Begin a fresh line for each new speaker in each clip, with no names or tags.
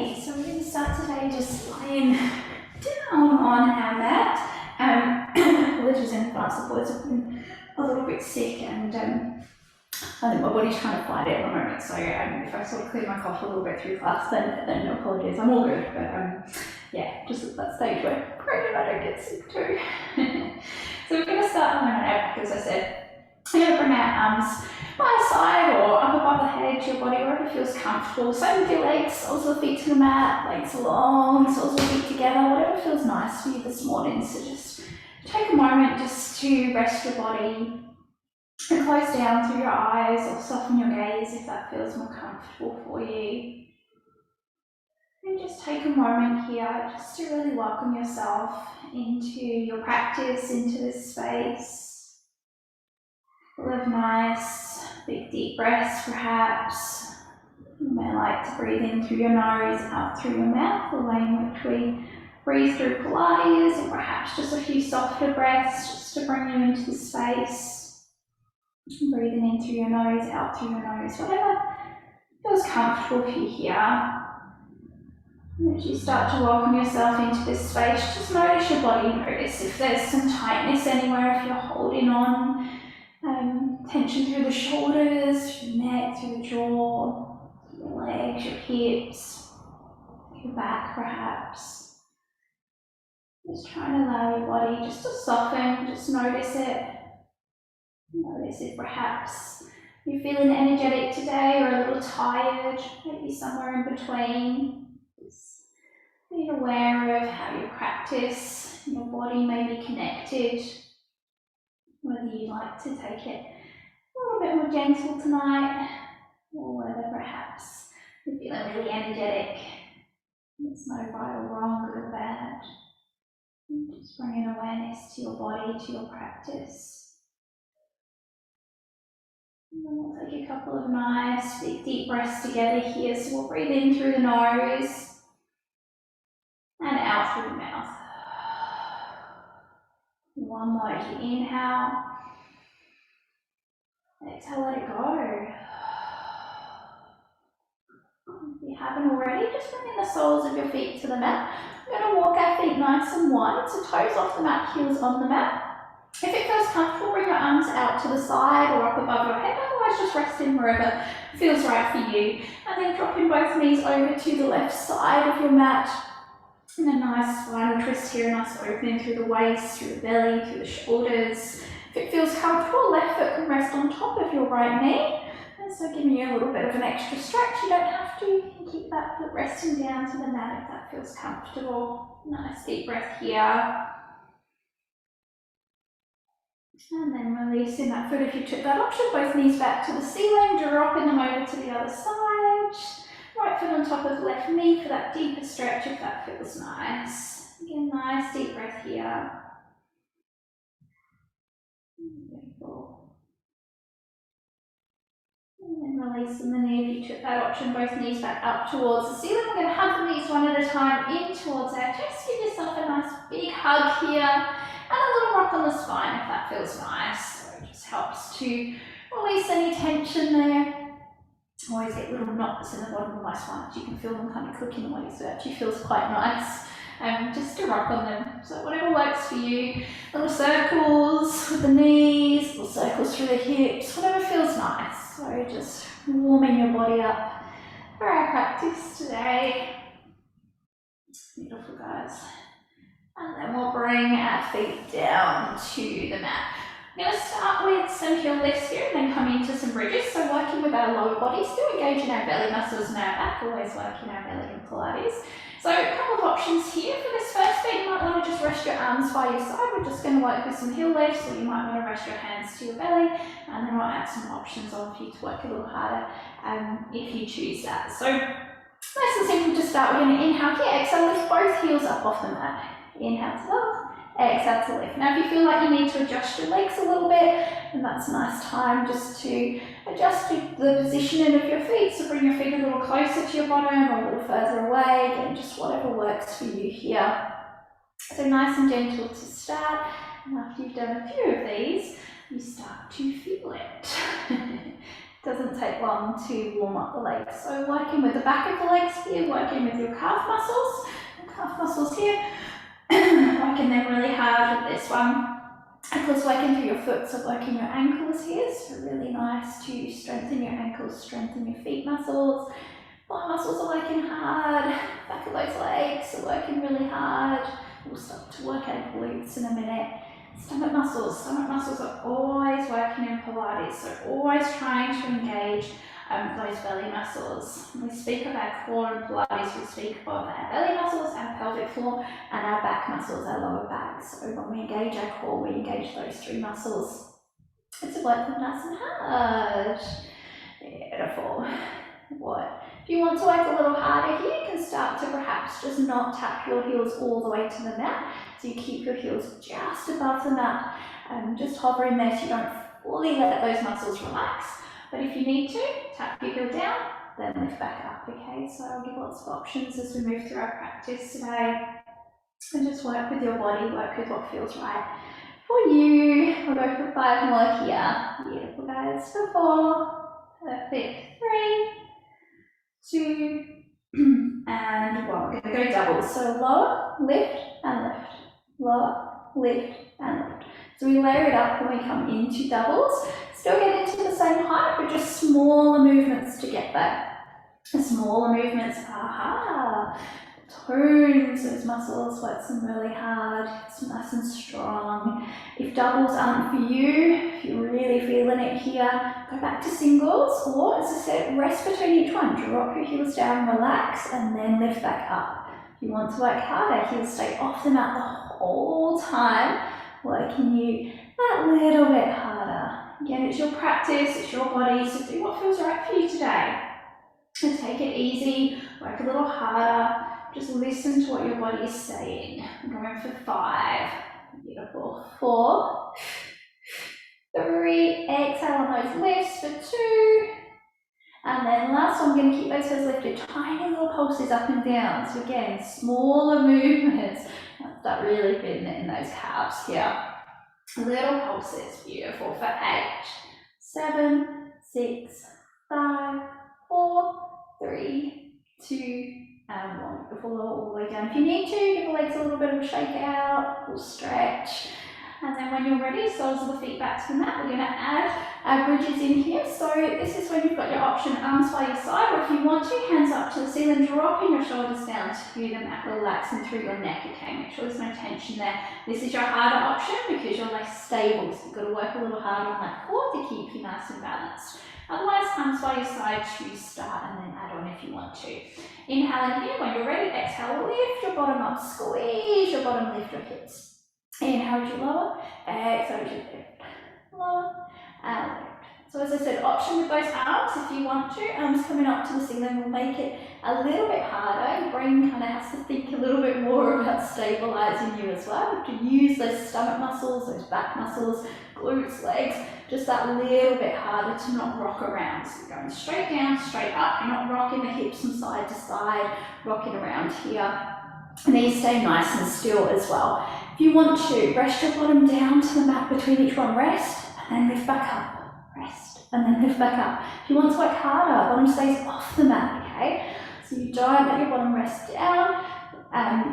Okay, so we're going to start today just lying down on our mat. Which is in advance, the boys have been a little bit sick and I think my body's trying to fight it at the moment, so if I sort of clear my cough a little bit through class, then no apologies, I'm all good, but yeah, just at that stage where great, I don't get sick too. So we're going to start on our back, as I said. We're going to bring our arms by the side or up above the head to your body, wherever feels comfortable. Same with your legs, soles of the feet to the mat, legs long, soles of the feet together, whatever feels nice for you this morning. So just take a moment just to rest your body and close down through your eyes or soften your gaze if that feels more comfortable for you. And just take a moment here just to really welcome yourself into your practice, into this space. Live nice, big deep breaths perhaps. You may like to breathe in through your nose, out through your mouth, the way in which we breathe through Pilates, or perhaps just a few softer breaths just to bring you into the space. Breathing in through your nose, out through your nose, whatever feels comfortable for you here. And as you start to welcome yourself into this space, just notice your body. Notice if there's some tightness anywhere, if you're holding on. Tension through the shoulders, through the neck, through the jaw, through your legs, your hips, your back perhaps. Just trying to allow your body just to soften, just notice it. Notice if perhaps you're feeling energetic today or a little tired, maybe somewhere in between. Just being aware of how your practice, your body may be connected, whether you like to take it a little bit more gentle tonight, or whether perhaps you're feeling really energetic. There's no right or wrong, good or bad. Just bringing awareness to your body, to your practice. And then we'll take a couple of nice big deep breaths together here. So we'll breathe in through the nose and out through the mouth. One more as you inhale. Exhale, let it go. If you haven't already, just bring in the soles of your feet to the mat. We're going to walk our feet nice and wide, so toes off the mat, heels on the mat. If it feels comfortable, bring your arms out to the side or up above your head, otherwise just rest in wherever feels right for you. And then dropping both knees over to the left side of your mat. And a nice spinal twist here, a nice opening through the waist, through the belly, through the shoulders. If it feels comfortable, left foot can rest on top of your right knee. And so giving you a little bit of an extra stretch, you don't have to. You can keep that foot resting down to the mat if that feels comfortable. Nice deep breath here. And then releasing that foot if you took that option. Both knees back to the ceiling, dropping them over to the other side. Right foot on top of left knee for that deeper stretch if that feels nice. Again, nice deep breath here. Beautiful. And then releasing the knee if you took that option, both knees back up towards the ceiling. We're going to hug the knees one at a time in towards our chest. Give yourself a nice big hug here and a little rock on the spine if that feels nice. So it just helps to release any tension there. I always get little knots in the bottom of my spine. You can feel them kind of clicking away, so it actually feels quite nice. Just to rock on them. So whatever works for you. Little circles with the knees, little circles through the hips, whatever feels nice. So just warming your body up for our practice today. Beautiful, guys. And then we'll bring our feet down to the mat. I'm going to start with some heel lifts here and then come into some bridges. So working with our lower body, still engaging our belly muscles and our back, always working our belly in Pilates. So a couple of options here. For this first bit, you might want to just rest your arms by your side. We're just going to work with some heel lifts, or you might want to rest your hands to your belly, and then I'll add some options on for you to work a little harder if you choose that. So nice and simple to start. We're going to inhale here, exhale, lift both heels up off the mat. Inhale to up, exhale to lift. Now if you feel like you need to adjust your legs a little bit, then that's a nice time just to adjust the positioning of your feet. So bring your feet a little closer to your bottom or a little further away, again, just whatever works for you here. So nice and gentle to start, and after you've done a few of these, you start to feel it. Doesn't take long to warm up the legs. So working with the back of the legs here, working with your calf muscles here, working them really hard with this one. Of course, working through your foot, so working your ankles here, so really nice to strengthen your ankles, strengthen your feet muscles. Thigh muscles are working hard, back of those legs are working really hard. We'll start to work our glutes in a minute. Stomach muscles are always working in Pilates, so always trying to engage those belly muscles. When we speak of our core in Pilates, we speak of our belly muscles, our pelvic floor, and our back muscles, our lower back. So when we engage our core, we engage those three muscles. It's a work them nice and hard. Beautiful. What? If you want to work a little harder here, you can start to perhaps just not tap your heels all the way to the mat. So you keep your heels just above the mat, just hovering there so you don't fully let those muscles relax. But if you need to, tap your heel down, then lift back up, okay? So I'll give lots of options as we move through our practice today. And just work with your body, work with what feels right for you. We'll go for 5 more here. Beautiful, guys. For 4. Perfect. 3, 2, and 1. We're going to go doubles. So lower, lift, and lift. Lower, lift, and lift. So we layer it up when we come into doubles. Still get into the same height, but just smaller movements to get there. The smaller movements, tones those muscles, work them really hard, it's nice and strong. If doubles aren't for you, if you're really feeling it here, go back to singles, or as I said, rest between each one. Drop your heels down, relax, and then lift back up. If you want to work harder, heels stay off the mat the whole time, working you that little bit harder. Again, it's your practice, it's your body, so do what feels right for you today. And take it easy, work a little harder, just listen to what your body is saying. I'm going for 5. Beautiful. 4, 3, exhale on those lifts for 2. And then last one, I'm going to keep those toes lifted, tiny little pulses up and down. So again, smaller movements. Start really fitting it in those calves here. Little pulses, beautiful, for 8, 7, 6, 5, 4, 3, 2, and 1. Beautiful, all the way down. If you need to, give the legs a little bit of a shake out, or stretch. And then when you're ready, soles of the feet back to the mat, we're going to add our bridges in here. So this is when you've got your option, arms by your side, or if you want to, hands up to the ceiling, dropping your shoulders down to the mat, relaxing through your neck, okay? Make sure there's no tension there. This is your harder option because you're less stable, so you've got to work a little harder on that core to keep you nice and balanced. Otherwise, hands by your side to start and then add on if you want to. Inhale in here, when you're ready, exhale, lift your bottom up, squeeze your bottom, lift your hips. Inhale to lower, exhale to lift, lower, and lift. So as I said, option with those arms, if you want to, arms coming up to the ceiling will make it a little bit harder. Your brain kind of has to think a little bit more about stabilizing you as well. You have to use those stomach muscles, those back muscles, glutes, legs, just that little bit harder to not rock around. So you're going straight down, straight up. You're not rocking the hips from side to side, rocking around here. And these stay nice and still as well. If you want to, rest your bottom down to the mat between each one, rest, and then lift back up, rest, and then lift back up. If you want to work harder, bottom stays off the mat, okay? So you don't let your bottom rest down,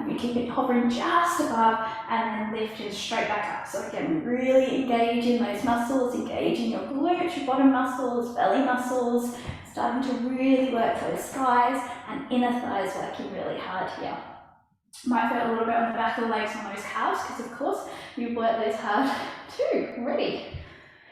you keep it hovering just above, and then lifting straight back up. So again, really engaging those muscles, engaging your glutes, your bottom muscles, belly muscles, starting to really work those thighs, and inner thighs working really hard here. Might feel a little bit on the back of the legs on those calves, because of course you work those hard too. Ready?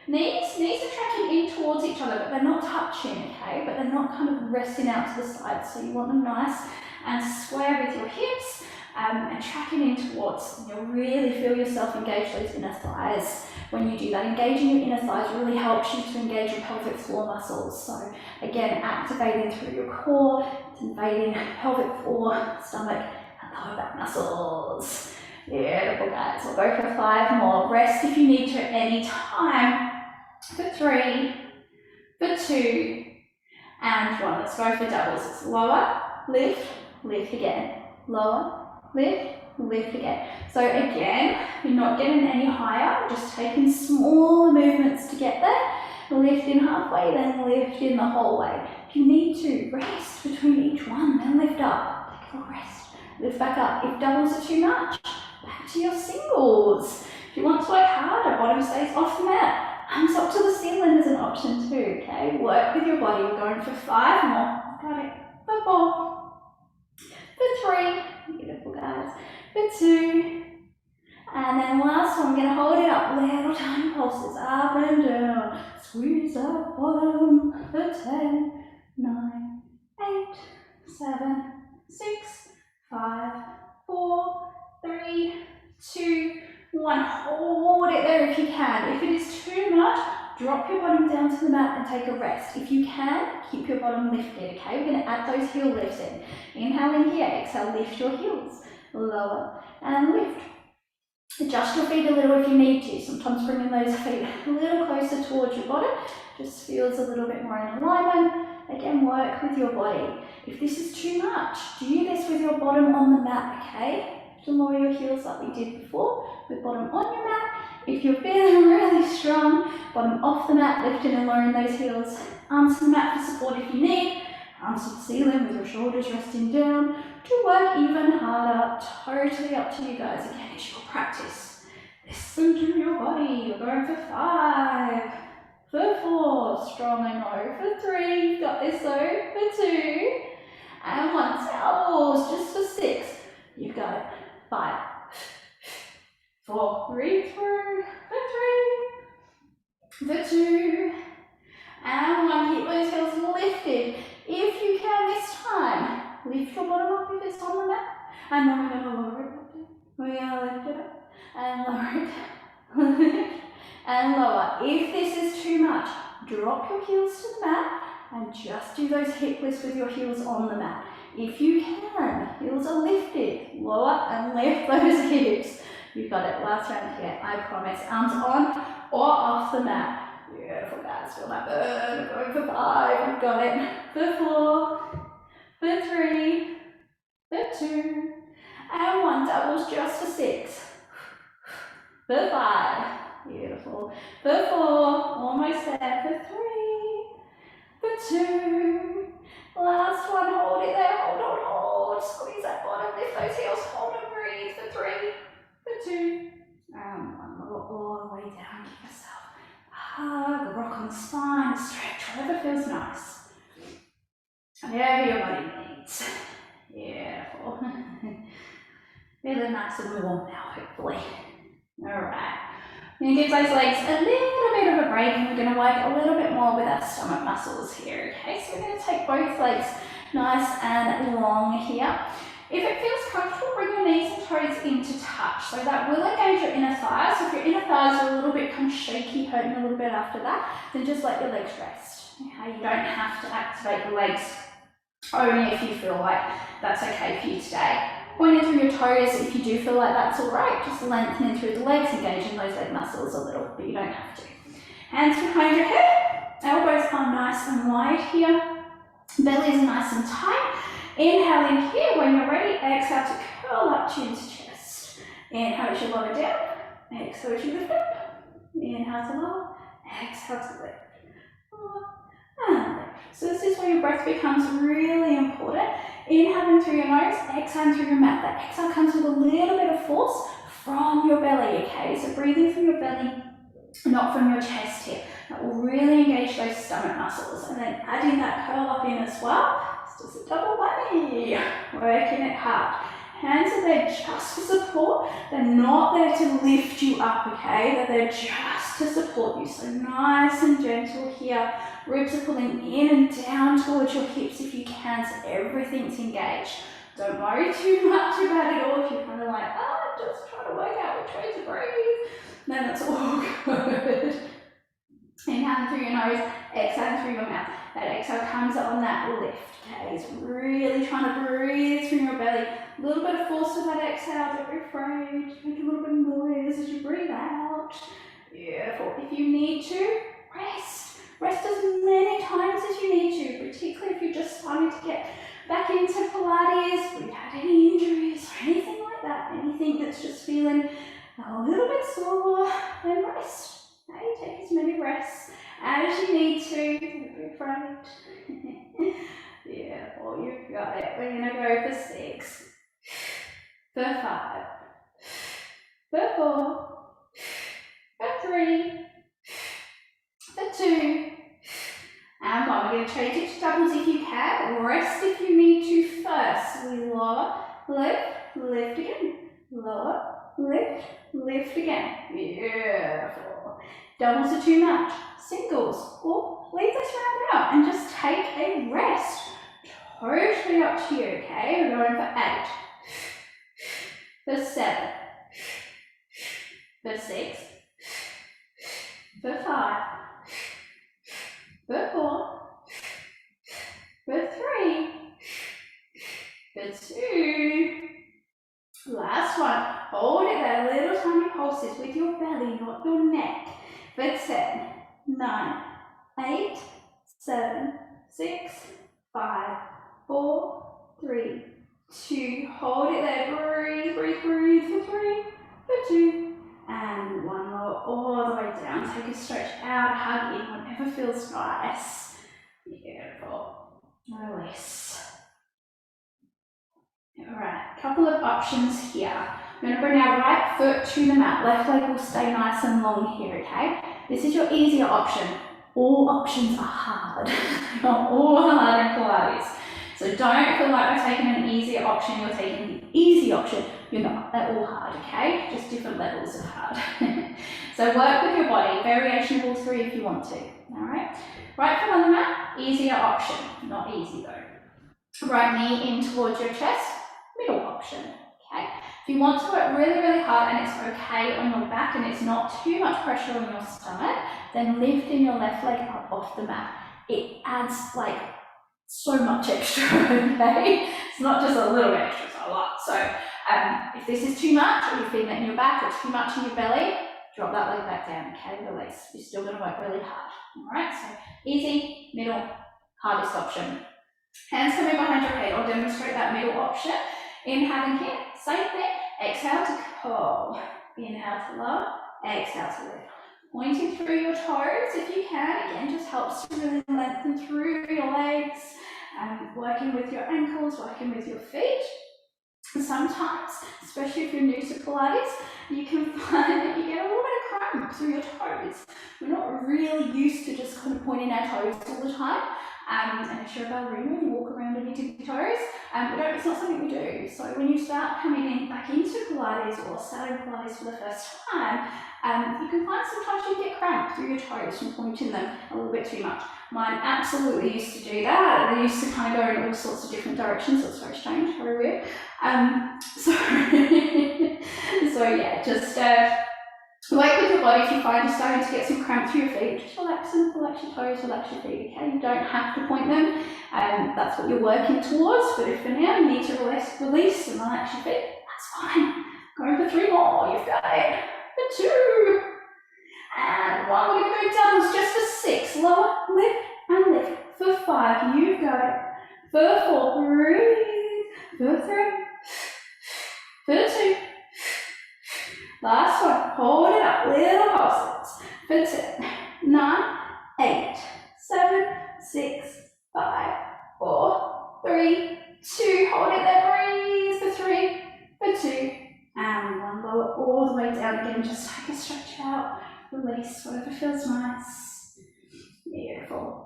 Knees are tracking in towards each other, but they're not touching, okay? But they're not kind of resting out to the side, so you want them nice and square with your hips and tracking in towards. And you'll really feel yourself engage those inner thighs. When you do that, engaging your inner thighs really helps you to engage your pelvic floor muscles. So again, activating through your core, it's invading pelvic floor, stomach, lower back muscles. Beautiful, guys. We'll go for 5 more. Rest if you need to at any time. For 3, for 2, and 1. Let's go for doubles. It's lower, lift, lift again. Lower, lift, lift again. So again, you're not getting any higher, just taking smaller movements to get there. lift in halfway, then lift in the whole way. If you need to, rest between each one, then lift up, take a little rest, lift back up. If doubles are too much, back to your singles. If you want to work harder, bottom stays off the mat, arms up to the ceiling is an option too, okay? Work with your body. We're going for 5 more. Got it. For 4, for 3, beautiful guys, for 2, and then last one, we're going to hold it up, little tiny pulses, up and down, squeeze that bottom, for 10, 9, 8, 7, 6, 5, 4, 3, 2, 1, hold it there if you can. If it is too much, drop your bottom down to the mat and take a rest. If you can, keep your bottom lifted, okay? We're going to add those heel lifts in. Inhale in here, exhale, lift your heels, lower and lift. Adjust your feet a little if you need to. Sometimes bringing those feet a little closer towards your bottom just feels a little bit more in alignment. Again, work with your body. If this is too much, do this with your bottom on the mat, okay? To lower your heels like we did before, with bottom on your mat. If you're feeling really strong, bottom off the mat, lifting and lowering those heels. Arms to the mat for support if you need. Arms to the ceiling with your shoulders resting down. To work even harder, totally up to you guys. Again, it's your practice. Listen to your body. You're going for 5, for 4, strong and low, for 3, you've got this though, for 2, and 1, doubles, just for 6, you've got it, 5, 4, breathe through, for 3, for 2, and 1, keep those heels lifted. If you can this time, lift your bottom up if it's on the mat, and then we're going to lower it up. We're going to lift it up, and lower it, and lower. If this is too much, drop your heels to the mat, and just do those hip lifts with your heels on the mat. If you can, heels are lifted, lower and lift those hips. You've got it, last round here, I promise. Arms on or off the mat. Beautiful guys, feel that burn. Going for 5, you've got it. For 4, for 3, for 2, and 1, doubles just for 6. For 5, beautiful. For 4, almost there. For 3, for 2, last one, hold it there, hold. Squeeze that bottom, lift those heels, hold and breathe. For 3, for 2, and 1 more, all the way down. Give yourself a hug, a rock on the spine, stretch, whatever feels nice. Whatever your body needs. Beautiful. Really nice and warm now, hopefully. Alright. We're going to give those legs a little bit of a break, and we're going to work a little bit more with our stomach muscles here, okay? So we're going to take both legs nice and long here. If it feels comfortable, bring your knees and toes into touch. So that will engage your inner thighs. So if your inner thighs are a little bit kind of shaky, hurting a little bit after that, then just let your legs rest. Okay, you don't have to activate your legs only if you feel like that's okay for you today. Pointing through your toes, if you do feel like that's all right, just lengthening through the legs, engaging those leg muscles a little, but you don't have to. Hands behind your head, elbows are nice and wide here, belly is nice and tight. Inhale in here, when you're ready, exhale to curl up, chin to chest. Inhale as you lower down, exhale as you lift up. Inhale to lower, exhale to lift. And lift. So this is where your breath becomes really important. Inhaling through your nose, exhaling through your mouth. That exhale comes with a little bit of force from your belly, okay? So breathing from your belly, not from your chest here. That will really engage those stomach muscles. And then adding that curl up in as well. It's just a double whammy. Working it hard. Hands are there just for support. They're not there to lift you up, okay? They're there just to support you. So nice and gentle here. Ribs are pulling in and down towards your hips if you can, so everything's engaged. Don't worry too much about it all. If you're kind of like, I'm just trying to work out which way to breathe, then that's all good. Inhale through your nose, exhale through your mouth. That exhale comes up on that lift, okay? It's really trying to breathe through your belly. A little bit of force to that exhale, don't be afraid. Make a little bit of noise as you breathe out. Beautiful. If you need to, rest. Rest as many times as you need to, particularly if you're just starting to get back into Pilates, if you've had any injuries or anything like that, anything that's just feeling a little bit sore, then rest. Okay? Take as many rests as you need to. Don't be afraid. Beautiful, you've got it. We're gonna go for 6, for 5, for 4, for 3, for 2, and 1. We're going to change it to doubles if you can. Rest if you need to first. We lower, lift, lift again. Lower, lift, lift again. Beautiful. Doubles are too much. Singles, or leave this round out and just take a rest. Totally up to you, okay? We're going for 8, for 7, for 6, for 5, for 4, for 3, for 2. Last one. Hold it there, little tiny pulses with your belly, not your neck. For 10, 9, 8, 7, 6, 5, 4, 3, 2. Hold it there. Breathe, breathe, breathe. For 3, for 2, and 1 more. All the way down. Take a stretch out, hug in, whatever feels nice. Beautiful. Release. Alright, couple of options here. We're going to bring our right foot to the mat. Left leg will stay nice and long here, okay? This is your easier option. All options are hard. Not all hard in Pilates. So don't feel like we're taking an easier option, you're taking the easy option. You're not. They're all hard, okay? Just different levels of hard. So work with your body. Variation of all 3 if you want to. Alright? Right foot on the mat, easier option. Not easy though. Right knee in towards your chest, middle option. Okay? If you want to work really, really hard and it's okay on your back and it's not too much pressure on your stomach, then lifting your left leg up off the mat. It adds like so much extra, okay? It's not just a little bit extra, it's a lot. So if this is too much, or you're feeling it in your back or too much in your belly, drop that leg back down, okay? Release. You're still going to work really hard. Alright, so easy, middle, hardest option. Hands coming behind your head. I'll demonstrate that middle option. Inhaling here, same thing. Exhale to curl. Inhale to lower, exhale to lift. Pointing through your toes if you can. Again, just helps to really lengthen through your legs. Working with your ankles, working with your feet. Sometimes, especially if you're new to Pilates, you can find that you get a little bit of cramp through your toes. We're not really used to just kind of pointing our toes all the time. And if you're a ballerina, you walk around on your tippy toes. It's not something we do. So when you start coming back into Pilates or starting Pilates for the first time, you can find sometimes you get cramp through your toes from pointing them a little bit too much. Mine absolutely used to do that. They used to kind of go in all sorts of different directions. So it's very strange, very weird. So yeah, just work with your body. If you find you're starting to get some cramp through your feet, just relax them, relax your toes, relax your feet, okay? You don't have to point them, that's what you're working towards, but if for now you need to release and relax your feet, that's fine. Going for 3 more, you've got it. For 2, and 1, we're going to go down, just for 6, lower, lift, and lift. For 5, you've got it. For 4, breathe. For 3, for 2, last one, hold it up, little pulses. For 10, 9, 8, 7, 6, 5, 4, 3, 2, hold it there, breathe. For 3, for 2, and 1, lower all the way down again. Just take a stretch out, release whatever feels nice. Beautiful.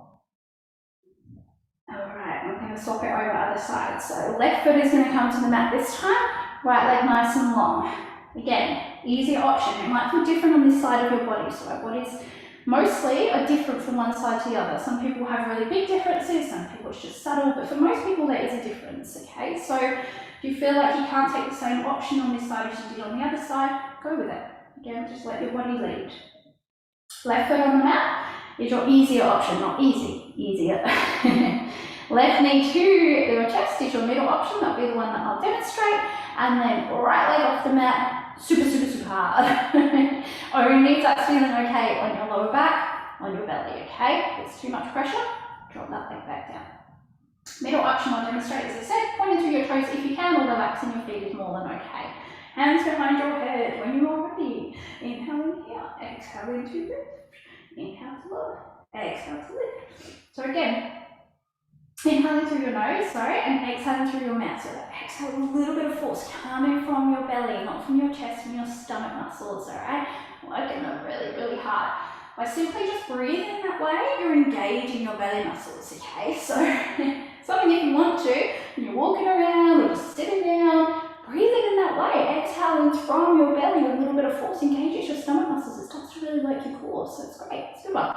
Alright, we're going to swap it over other side. So left foot is going to come to the mat this time, right leg nice and long. Again, easy option. It might feel different on this side of your body. So our bodies mostly are different from one side to the other. Some people have really big differences, some people it's just subtle, but for most people there is a difference, okay? So if you feel like you can't take the same option on this side as you did on the other side, go with it. Again, just let your body lead. Left foot on the mat is your easier option, not easy, easier. Left knee to your chest is your middle option. That'll be the one that I'll demonstrate. And then right leg off the mat, super, super, super hard. Only if that's feeling okay on your lower back, on your belly, okay? If it's too much pressure, drop that leg back down. Middle option I'll demonstrate, as I said, pointing through your toes if you can, or relaxing your feet is more than okay. Hands behind your head when you are ready. Inhale in here, exhale into lift. Inhale to lower, exhale to lift. So again, inhaling through your nose, and exhaling through your mouth. So exhale a little bit of force coming from your belly, not from your chest, from your stomach muscles, alright? Working them really, really hard. By simply just breathing that way, you're engaging your belly muscles, okay? So something if you want to, when you're walking around or just sitting down, breathing in that way, exhaling from your belly with a little bit of force engages your stomach muscles. It starts to really work your core, so it's great. It's a good one.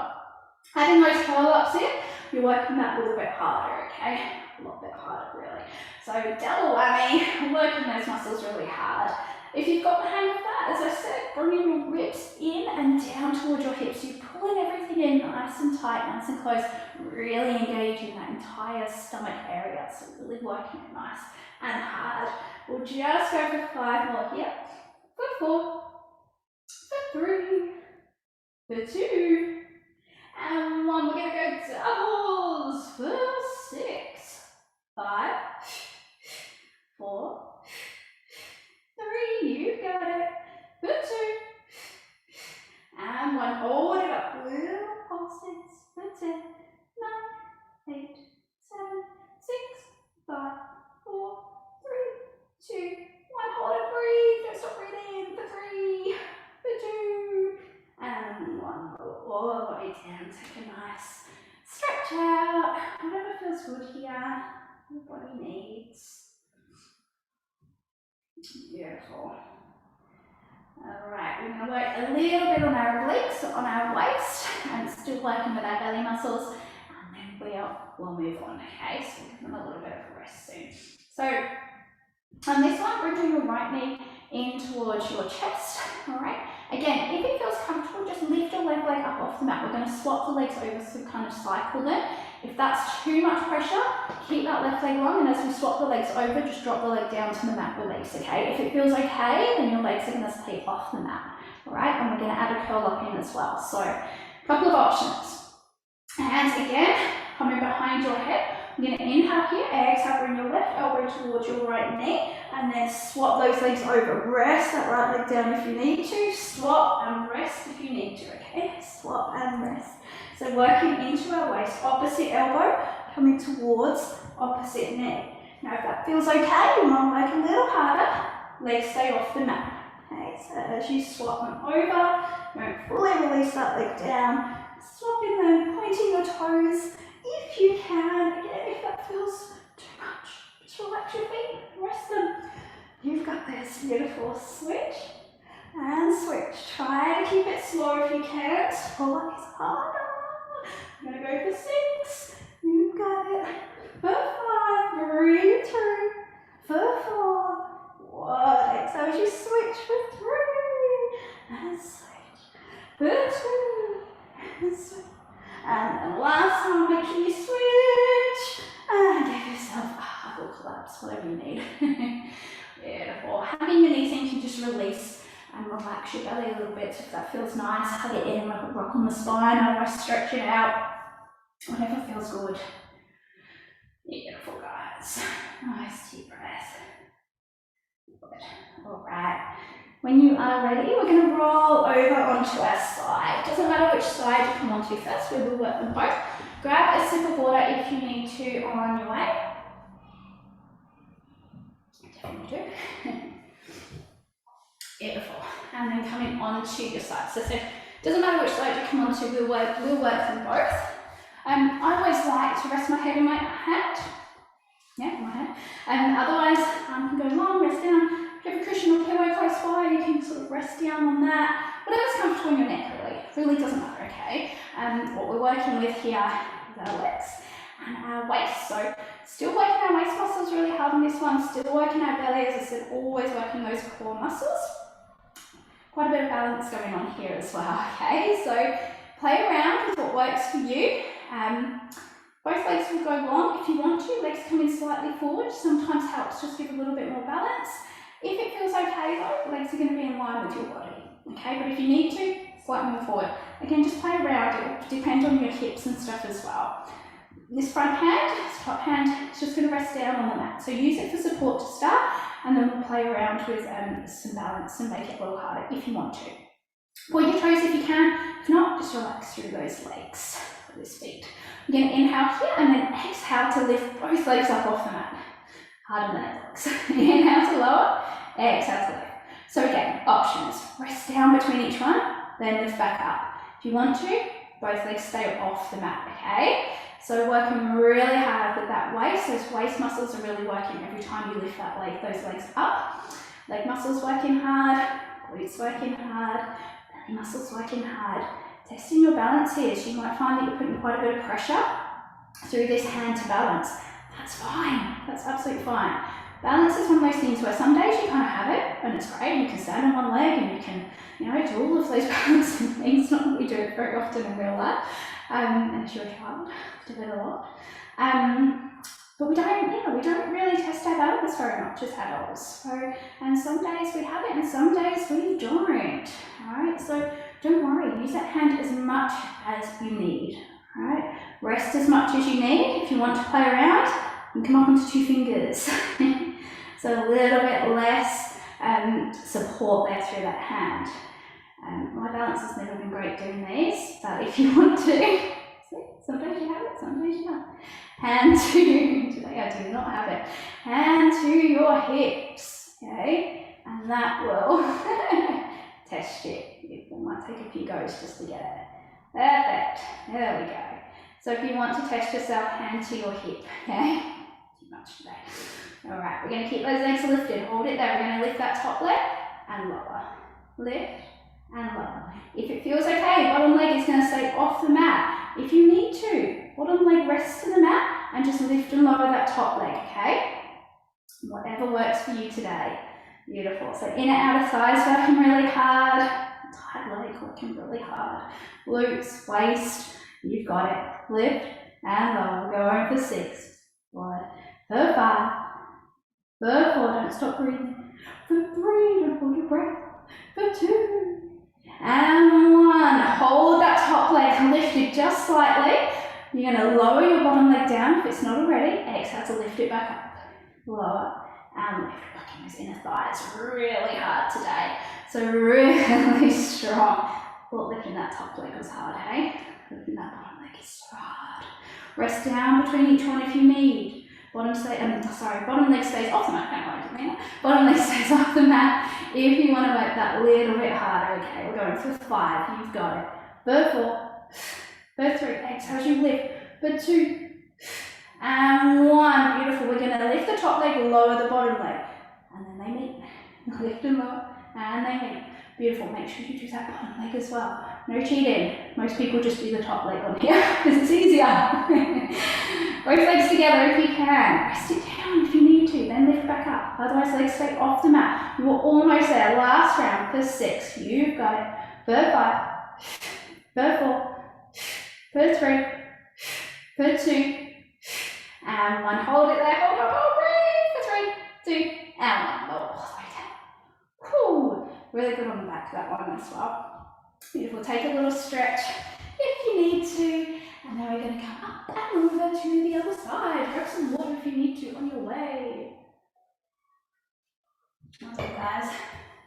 Adding those curl-ups in, you're working that a little bit harder, okay? A lot bit harder, really. So double whammy, working those muscles really hard. If you've got the hang of that, as I said, bringing your ribs in and down towards your hips. You're pulling everything in nice and tight, nice and close, really engaging that entire stomach area. So really working it nice and hard. We'll just go for 5 more here. For 4, for 3, for 2, and 1. We're going to go doubles for 6, 5, 4, 3, you got it, for 2, and 1. Hold it up, little pulses for 10, 9, 8, 7, 6, 5, 4, 3, 2, 1. Hold it, breathe, don't stop breathing, for 3, for 2, and 1. Go all the way down, take a nice stretch out, whatever feels good here, your body needs. Beautiful. Alright, we're going to work a little bit on our obliques, on our waist, and still working with our belly muscles, and then we'll move on, okay? So we'll give them a little bit of a rest soon. So, on this one, bringing your right knee in towards your chest, alright? Again, if it feels comfortable, just lift your left leg up off the mat. We're going to swap the legs over so we kind of cycle them. If that's too much pressure, keep that left leg long, and as we swap the legs over, just drop the leg down to the mat release, okay? If it feels okay, then your legs are going to stay off the mat, alright? And we're going to add a curl up in as well. So, a couple of options. Hands again, coming behind your head. You're going to inhale here, exhale, bring your left elbow towards your right knee, and then swap those legs over. Rest that right leg down if you need to, swap and rest if you need to, okay? Swap and rest. So working into our waist, opposite elbow, coming towards opposite knee. Now if that feels okay, you want to work a little harder, legs stay off the mat. Okay, so as you swap them over, don't fully release that leg down, swapping them, pointing your toes, if you can. Again, if that feels too much, just relax your feet, rest them. You've got this. Beautiful. Switch and switch. Try to keep it slow if you can. Slow is harder. I'm going to go for 6. You've got it. For 5. Breathe through. For 4. 1. Exhale as you switch. For 3. And switch. For 2. And switch. And then last time, make sure you switch and give yourself a hug or collapse, whatever you need. Beautiful. Hugging your knees in, you can just release and relax your belly a little bit. So if that feels nice, hug it in, like a rock on the spine, otherwise stretch it out. Whatever feels good. Beautiful, guys. Nice deep breath. Good. All right. When you are ready, we're going to roll over onto our side. Doesn't matter which side you come onto first, we will work them both. Grab a sip of water if you need to on your way. Definitely do. Beautiful. And then coming onto your side. So doesn't matter which side you come onto, we'll work them both. I always like to rest my head in my hand. Yeah, my hand. And otherwise, you can go long, rest down. If you have a cushion or pillow close by, you can sort of rest down on that. Whatever's comfortable in your neck, really doesn't matter, okay? What we're working with here is our legs and our waist. So still working our waist muscles really hard on this one, still working our belly, as I said, always working those core muscles. Quite a bit of balance going on here as well, okay? So play around with what works for you. Both legs will go long if you want to. Legs coming slightly forward sometimes helps just give a little bit more balance. If it feels okay though, legs are going to be in line with your body, okay? But if you need to, slightly more forward. Again, just play around. It will depend on your hips and stuff as well. This front hand, this top hand, is just going to rest down on the mat. So use it for support to start, and then we'll play around with some balance and make it a little harder if you want to. Point your toes if you can. If not, just relax through those legs. for this feet. We're going to inhale here and then exhale to lift both legs up off the mat. Harder than it looks. Inhale to lower, exhale to lift. So again, options. Rest down between each one, then lift back up. If you want to, both legs stay off the mat, okay? So working really hard with that waist. Those waist muscles are really working every time you lift that leg, those legs up. Leg muscles working hard, glutes working hard, belly muscles working hard. Testing your balance here. So you might find that you're putting quite a bit of pressure through this hand to balance. That's fine. That's absolutely fine. Balance is one of those things where some days you kind of have it and it's great. You can stand on one leg and you can, do all of those balancing things. Not that we do it very often in real life. And if you're a child, do it a lot. But we don't really test our balance very much as adults. So, and some days we have it and some days we don't. Alright, so don't worry, use that hand as much as you need. Alright, rest as much as you need. If you want to play around, you can come up onto 2 fingers. So a little bit less support there through that hand. My balance has never been great doing these, but if you want to, see, sometimes you have it, sometimes you don't. Hand to, today I do not have it, hand to your hips, okay? And that will test you. It might take a few goes just to get it. Perfect, there we go. So if you want to test yourself, hand to your hip, okay? Too much today. All right, we're going to keep those legs lifted. Hold it there. We're going to lift that top leg and lower. Lift and lower. If it feels okay, bottom leg is going to stay off the mat. If you need to, bottom leg rests to the mat and just lift and lower that top leg, okay? Whatever works for you today. Beautiful. So inner outer thighs working really hard. Tight leg working really hard. Glutes, waist, you've got it. Lift and lower. We're going for 6. Forward. For 5. For 4, don't stop breathing. For 3, don't hold your breath. For 2. And 1. Hold that top leg lifted just slightly. You're going to lower your bottom leg down if it's not already. Exhale to lift it back up. Lower and lift. Working those inner thighs really hard today. So really strong. Thought lifting that top leg was hard, hey? Lifting that bottom leg is so hard. Rest down between each one if you need. Bottom leg stays off the mat. Bottom leg stays off the mat. If you want to work that little bit harder, okay, we're going for 5. You've got it. For 4. For 3. Exhale as you lift. For 2. And 1. Beautiful. We're going to lift the top leg, lower the bottom leg. And then they meet. Lift and lower. And they meet. Beautiful. Make sure you do that bottom leg as well. No cheating. Most people just do the top leg on here because it's easier. Both legs together if you can. Rest it down if you need to, then lift back up. Otherwise, legs stay off the mat. You are almost there. Last round for 6. You've got it. For 5. For 4. For 3. For 2. And 1. Hold it there. Hold. Breathe. For 3, 2, and 1. Lower all the way down. Whew. Really good on the back, that one as well. Beautiful. Take a little stretch if you need to. And then we're going to come up and over to the other side. Grab some water if you need to on your way. Well done, guys.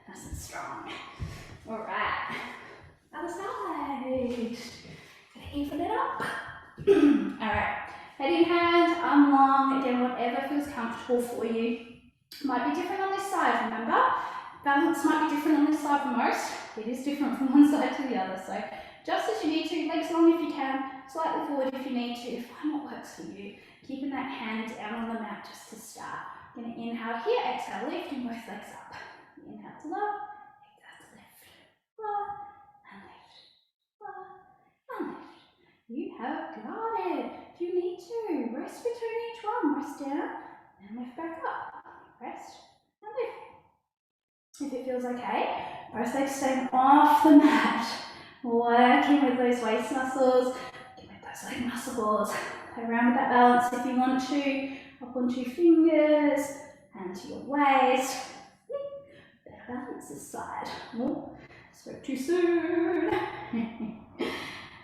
Nice and strong. All right. Other side. Gonna even it up. All right. Head in hand, arm long. Again, whatever feels comfortable for you. Might be different on this side, remember? Balance might be different on this side for most. It is different from one side to the other. So just as you need to, legs long if you can, slightly forward if you need to. Find what works for you. Keeping that hand down on the mat just to start. Going to inhale here, exhale, lifting both legs up. Inhale to lower, exhale to lift. Lower and lift. Lower and lift. You have got it. If you need to, rest between each one. Rest down and lift back up. Rest and lift. If it feels okay, both legs staying off the mat. Working with those waist muscles, working with those leg muscles. Play around with that balance if you want to. Up on 2 fingers, hand to your waist. Better balance this side. Oh, spoke too soon.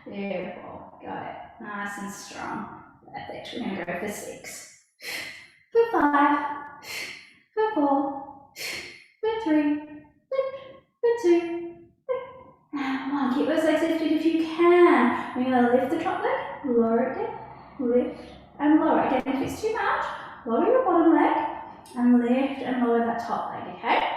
Beautiful, got it. Nice and strong. Perfect. We're going to go for 6. For 5. For 4. For 3. For 2. And 1. Keep those legs lifted if you can. We're going to lift the top leg lower it down, lift and lower. Again, if it's too much, lower your bottom leg and lift and lower that top leg, okay?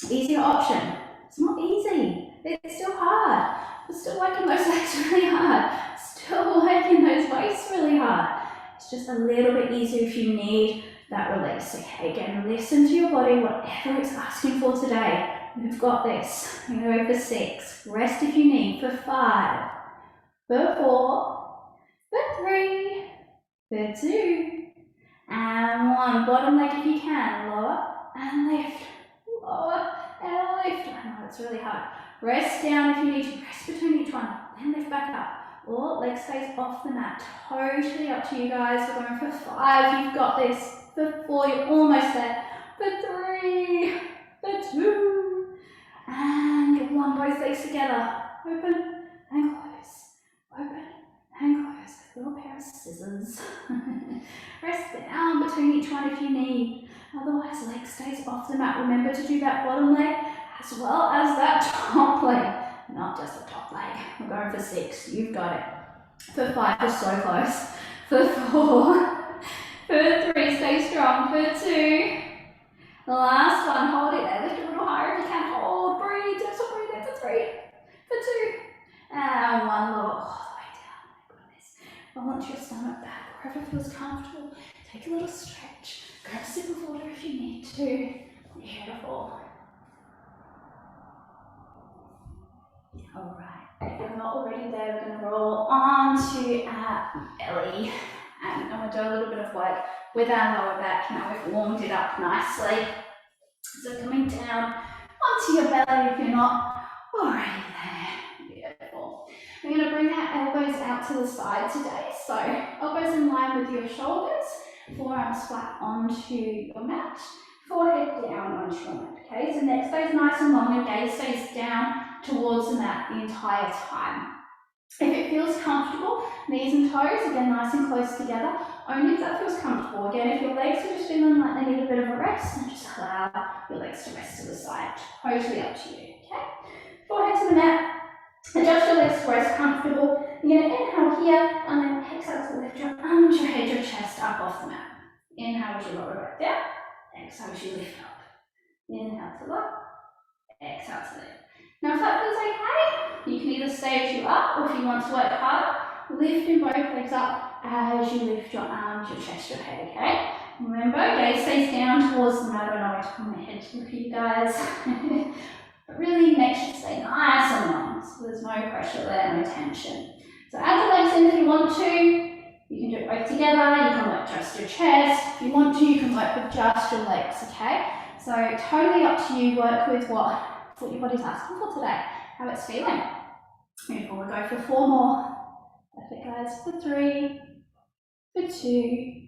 Easier option. It's not easy. It's still hard. We're still working those legs really hard. Still working those weights really hard. It's just a little bit easier if you need that release. Okay, again, listen to your body, whatever it's asking for today. We've got this. We're going to go for 6. Rest if you need. For 5. For 4. For 3. For 2. And 1. Bottom leg if you can. Lower and lift. Lower and lift. I know it's really hard. Rest down if you need to. Rest between each one. Then lift back up. Or leg stays off the mat. Totally up to you guys. We're going for 5. You've got this. For 4. You're almost there. For 3. For 2. And 1. Both legs together. Open and close. Open and close. A little pair of scissors. Rest down between each one if you need. Otherwise, leg stays off the mat. Remember to do that bottom leg as well as that top leg. Not just the top leg. We're going for 6. You've got it. For 5, you're so close. For 4. For 3, stay strong. For 2. The last one, hold it there. Lift a little higher if you can. Hold, breathe. Just breathe there. For 3. For 2. And 1 lower all the way down. My goodness. Balance your stomach back wherever feels comfortable. Take a little stretch. Grab a sip of water if you need to. Beautiful. Alright, if we're not already there, we're going to roll onto our belly. And I'm going to do a little bit of work with our lower back. Now we've warmed it up nicely. So coming down onto your belly if you're not already there. Beautiful. We're going to bring our elbows out to the side today. So elbows in line with your shoulders, forearms flat onto your mat, forehead down onto your mat. Okay, so neck stays nice and long, your gaze stays down towards the mat the entire time. If it feels comfortable, knees and toes, again nice and close together, only if that feels comfortable. Again, if your legs are just feeling like they need a bit of a rest, then just allow your legs to rest to the side. Totally up to you, okay? Forehead to the mat, adjust your legs to rest comfortable. You're going to inhale here, and then exhale to lift your arms, your head, your chest up off the mat. Inhale as you lower back down, exhale as you lift up. Inhale to lower, exhale to lift. Now if that feels okay, you can either stay as you are, or if you want to work harder, lifting both legs up as you lift your arms, your chest, your head, okay? Remember, gaze stays down towards the mat. I know I turn my head to look at you guys. But really, neck should stay nice and long, so there's no pressure there, no tension. So add the legs in if you want to. You can do it both together, you can work just your chest. If you want to, you can work with just your legs, okay? So totally up to you, work with what your body's asking for today, how it's feeling. Beautiful, we'll go for 4 more. Perfect guys, for 3, for 2,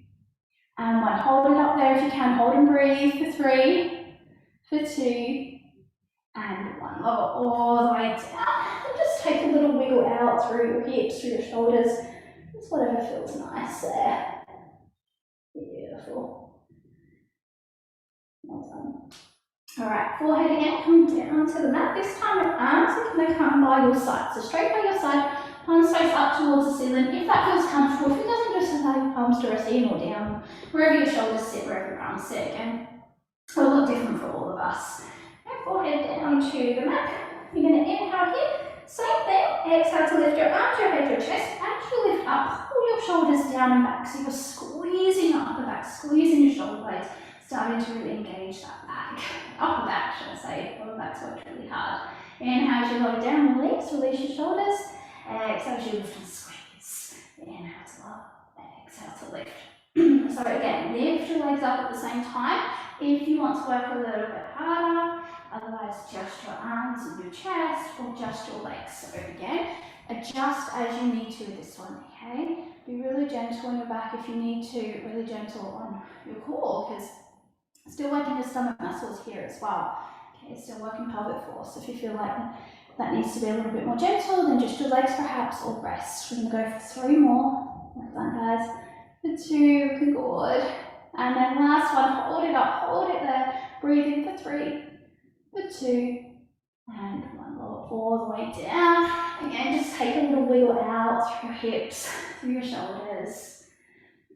and 1. Hold it up there if you can, hold and breathe, for 3, for 2, and 1. Lower all the way down, and just take a little wiggle out through your hips, through your shoulders, just whatever feels nice there. Beautiful. Well done. Alright, forehead again, come down to the mat. This time your arms are going to come by your side. So straight by your side, palms face up towards the ceiling. If that feels comfortable, if it doesn't, just allow your palms to rest in or down, wherever your shoulders sit, wherever your arms sit. Again, it'll look different for all of us. And forehead down to the mat. You're going to inhale here. Same thing. Exhale to lift your arms, your head, your chest. As you lift up, pull your shoulders down and back. So you're squeezing up the back, squeezing your shoulder blades. Starting to really engage that back, upper back should I say, lower back's worked really hard. Inhale as you lower down, release your shoulders. Exhale as you lift and squeeze. Inhale to lower, exhale to lift. So again, lift your legs up at the same time if you want to work a little bit harder, otherwise just your arms and your chest or just your legs. So again, adjust as you need to with this one, okay? Be really gentle on your back if you need to, really gentle on your core, because still working your stomach muscles here as well. Okay, still working pelvic floor. So if you feel like that needs to be a little bit more gentle, then just your legs perhaps or rest. We're going to go for 3 more. Well done guys. For 2, looking good. And then last one, hold it up, hold it there. Breathe in for 3, for 2, and 1 more. all the way down. Again, just take a little wiggle out through your hips, through your shoulders.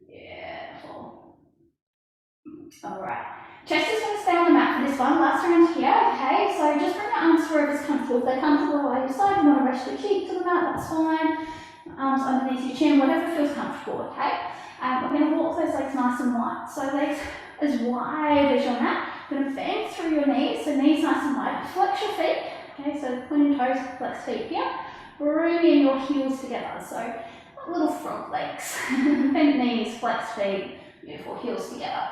Beautiful. All right. Chest is going to stay on the mat for this one. Last round here, okay? So just bring your arms wherever's comfortable. If they're comfortable by your side, you want to rest your cheek to the mat, that's fine. Arms underneath your chin, whatever feels comfortable, okay? We're going to walk those legs nice and wide. So legs as wide as your mat. You're going to bend through your knees, so knees nice and wide. Flex your feet, okay? So pointed toes, flex feet here. Bring your heels together, so little frog legs. Bent knees, flex feet, beautiful, heels together.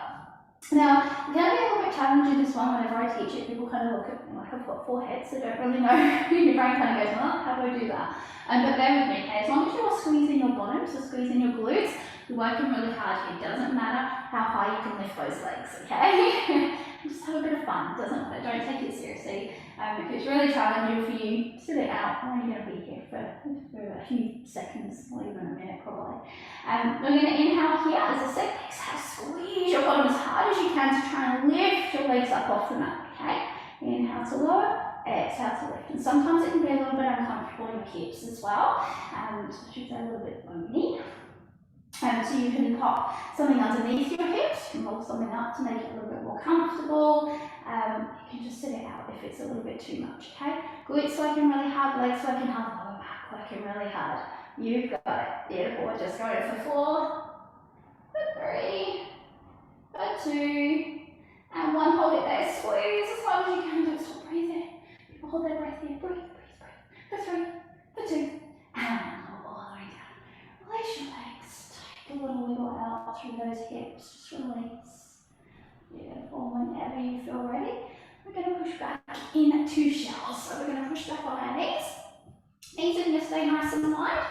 Now, it's going to be a little bit challenging this one whenever I teach it. People kind of look at me like I've got 4 heads, so don't really know. Your brain kind of goes, oh, how do I do that? But bear with me, okay? As long as you're squeezing your bottom, so squeezing your glutes, you're working really hard here. It doesn't matter how high you can lift those legs, okay? Just have a bit of fun. It doesn't matter. Don't take it seriously. If it's really challenging for you, sit it out. We're only going to be here for a few seconds, or even a minute probably. We're going to inhale here. As I said, exhale, squeeze your bottom as hard as you can to try and lift your legs up off the mat, okay? Inhale to lower, exhale to lift. And sometimes it can be a little bit uncomfortable in your hips as well, especially if they're a little bit bony. So you can pop something underneath your hips, you can roll something up to make it a little bit more comfortable. You can just sit it out if it's a little bit too much, okay? Glutes working really hard, legs working hard, lower back working really hard. You've got it. Beautiful. We're just going for 4, for 3, for 2, and 1. Hold it there. Squeeze as hard as you can. Don't stop breathing. People hold their breath here. Breathe, breathe, breathe. For 3, for 2, and all the way down. Release your legs. Take a little wiggle out through those hips. Just release. Beautiful. Whenever you feel ready, we're going to push back into shells. So we're going to push back on our knees. Knees are going to stay nice and wide.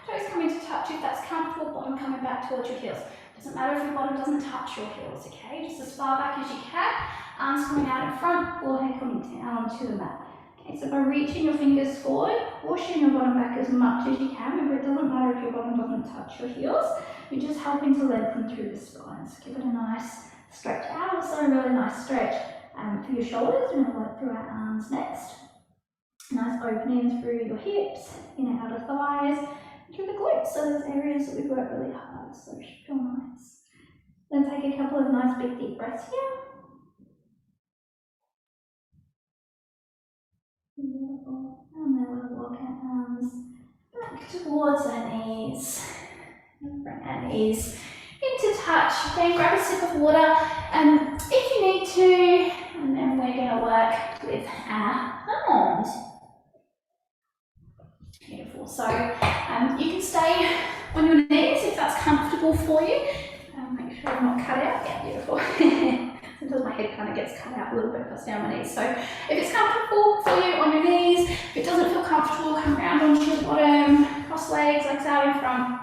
Toes coming to touch if that's comfortable. Bottom coming back towards your heels. Doesn't matter if your bottom doesn't touch your heels, okay? Just as far back as you can. Arms coming out in front, forehead coming down onto the mat. Okay, so by reaching your fingers forward, pushing your bottom back as much as you can. Remember, it doesn't matter if your bottom doesn't touch your heels. You're just helping to lengthen through the spine. So give it a nice stretch out. Also a really nice stretch for your shoulders. We're going to work through our arms next. Nice opening through your hips, inner outer thighs, through the glutes. So those areas that we've worked really hard, so it should feel nice. Then take a couple of nice big deep breaths here. Beautiful. And then we'll walk our arms back towards our knees. And bring our knees into touch. Then grab a sip of water if you need to. And then we're going to work with our arms. Beautiful. So you can stay on your knees if that's comfortable for you. Make sure I'm not cut out. Yeah, beautiful. Sometimes my head kind of gets cut out a little bit if I stay on my knees. So if it's comfortable for you on your knees, if it doesn't feel comfortable, come around onto your bottom, cross legs out in front.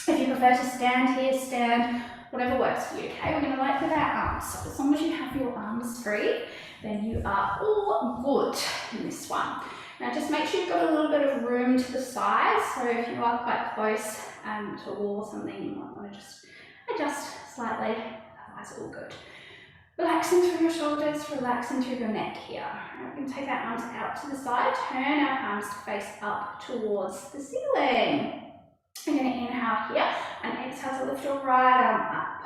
If you prefer to stand here, stand, whatever works for you, okay? We're going to work with our arms. So as long as you have your arms free, then you are all good in this one. Now just make sure you've got a little bit of room to the sides, so if you are quite close to a wall or something, you might want to just adjust slightly, otherwise all good. Relaxing through your shoulders, relaxing through your neck here. Now we can take our arms out to the side, turn our palms to face up towards the ceiling. We're going to inhale here and exhale to lift your right arm up.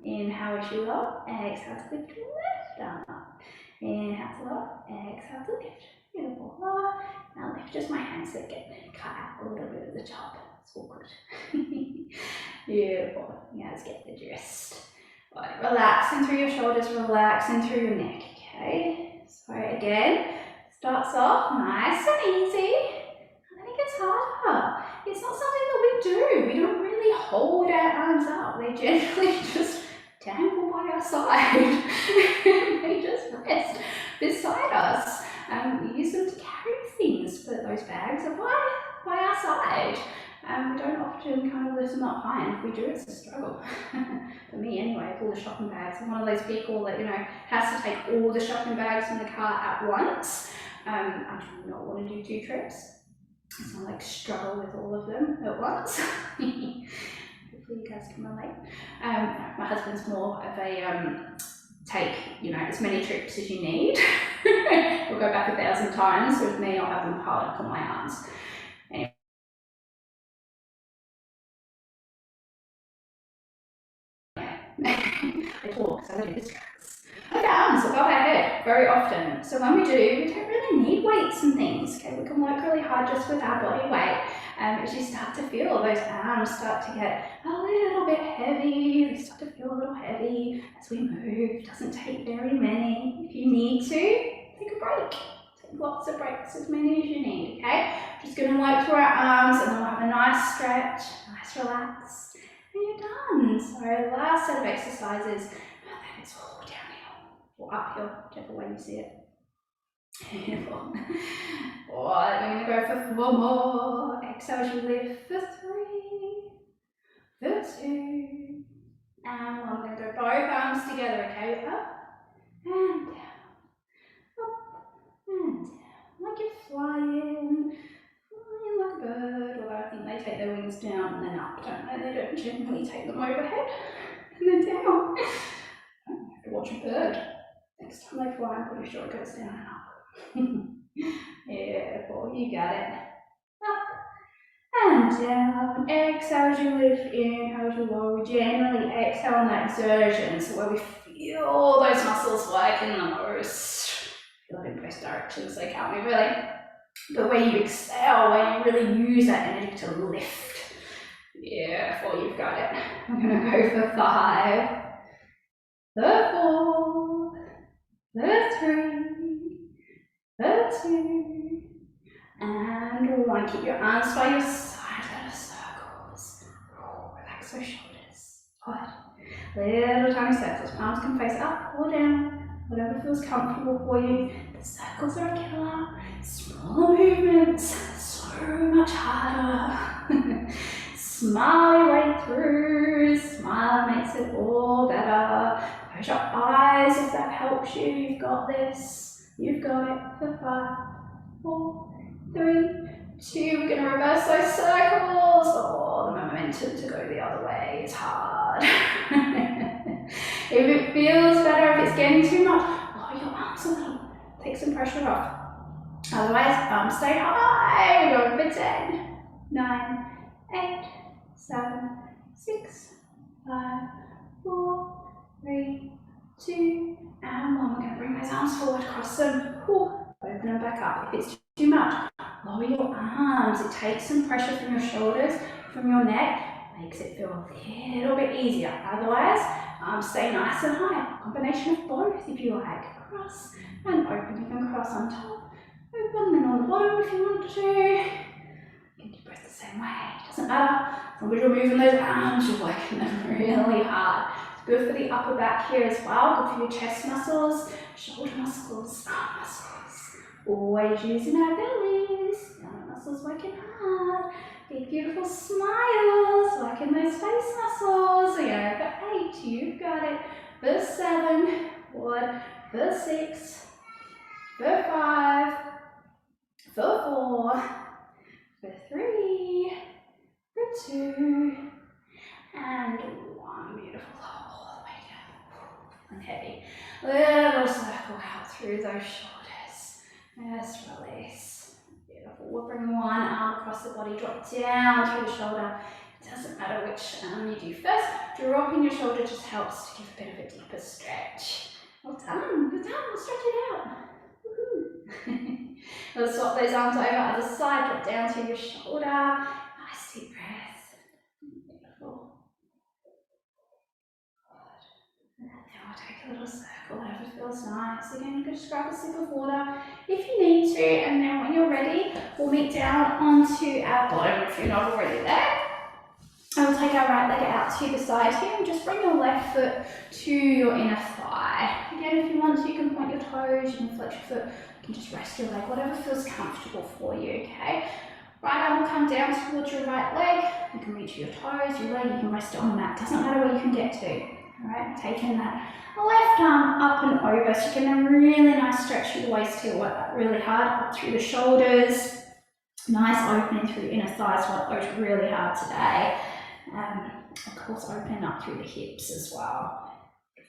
Inhale as you lower, exhale to lift your left arm up. Inhale to lower, exhale to lift. Beautiful. Lower. Now lift. Just my hands that get cut out a little bit at the top. It's awkward. Beautiful. You guys get the gist. Right. Relaxing through your shoulders, relaxing through your neck. Okay. So again, starts off nice and easy, and then it gets harder. It's not something that we do. We don't really hold our arms up. They generally just dangle by our side. They just rest beside us. We use them to carry things, but those bags are by our side. We don't often kind of lift them up high, and if we do, it's a struggle. For me anyway, with all the shopping bags. I'm one of those people that, has to take all the shopping bags from the car at once. I do not want to do 2 trips. So I struggle with all of them at once. Hopefully you guys can relate. My husband's more of a take, you know, as many trips as you need. We'll go back 1,000 times with me. I'll have them hard up on my arms. Anyway. I talk, so I don't distracts. Okay, arms above our head very often. So when we do, we don't really need weights and things. Okay, we can work really hard just with our body weight. As you start to feel those arms start to get a little bit heavy, they start to feel a little heavy as we move. It doesn't take very many. If you need to, take a break. Take lots of breaks, as many as you need, okay? Just going to work through our arms and then we'll have a nice stretch, nice relax, and you're done. So last set of exercises, and then it's all downhill or uphill, whichever way you see it. Beautiful. Alright, we're going to go for 4 more. Exhale as you lift for 3, for 2, and 1. We're going to go both arms together, okay? Up and down, up and down, like you're flying like a bird. Although I think they take their wings down and then up, don't they? They don't generally take them overhead and then down. You have to watch a bird. Next time they fly, I'm pretty sure it goes down and up. Beautiful, you got it. Up and down. Exhale as you lift, inhale as you lower. We generally exhale on that exertion, so where we feel those muscles working the most. Feel it in both directions, so can't we really? But where you exhale, where you really use that energy to lift. Beautiful, you've got it. I'm going to go for 5, for 4, for 3, for 2, and 1. Keep your arms by your side, little circles. Relax those shoulders. Good. Little tiny circles. Palms can face up or down, whatever feels comfortable for you. The circles are a killer. Smaller movements, so much harder. Smile your way through. Smile makes it all better. Close your eyes if that helps you. You've got this. You've got it for 5, 4, 3, 2. We're going to reverse those circles. Oh, the momentum to go the other way is hard. If it feels better, if it's getting too much, lower your arms a little. Take some pressure off. Otherwise, arms stay high. We're going for 10, 9, 8, 7, 6, 5, 4, 3, 2, and 1. We're going to bring those arms forward, cross them, open them back up. If it's too much, lower your arms. It takes some pressure from your shoulders, from your neck, makes it feel a little bit easier. Otherwise, arms stay nice and high. Combination of both if you like. Cross and open. You can cross on top, open, then on the bottom if you want to. You can do both the same way. It doesn't matter. As long as you're moving those arms, you're working them really hard. Good for the upper back here as well, good for your chest muscles, shoulder muscles, arm muscles. Always using our bellies, stomach muscles working hard. Big beautiful smiles, working those face muscles. So yeah, for 8, you've got it. For 7, forward. For 6, for 5, for 4, for 3, for 2, and 1. Beautiful. And heavy. Little circle out through those shoulders. Just release. Beautiful. We'll bring one arm across the body, drop down through the shoulder. It doesn't matter which arm you do first. Dropping your shoulder just helps to give a bit of a deeper stretch. Well done. Good done. We'll stretch it out. Woohoo. We'll swap those arms over either side, drop down through your shoulder. Nice deep breath. Beautiful. Now take a little circle, whatever feels nice. Again, just grab a sip of water if you need to, and then when you're ready, we'll meet down onto our bottom if you're not already there. And we'll take our right leg out to the side here and just bring your left foot to your inner thigh. Again, if you want to, you can point your toes, you can flex your foot, you can just rest your leg, whatever feels comfortable for you, okay? Right arm will come down towards your right leg. You can reach your toes, your leg, you can rest it on the mat. Doesn't matter where you can get to. Alright, taking that left arm up and over, so you can have a really nice stretch through the waist here, work that really hard, up through the shoulders, nice opening through the inner thighs, work those really hard today. Of course, opening up through the hips as well.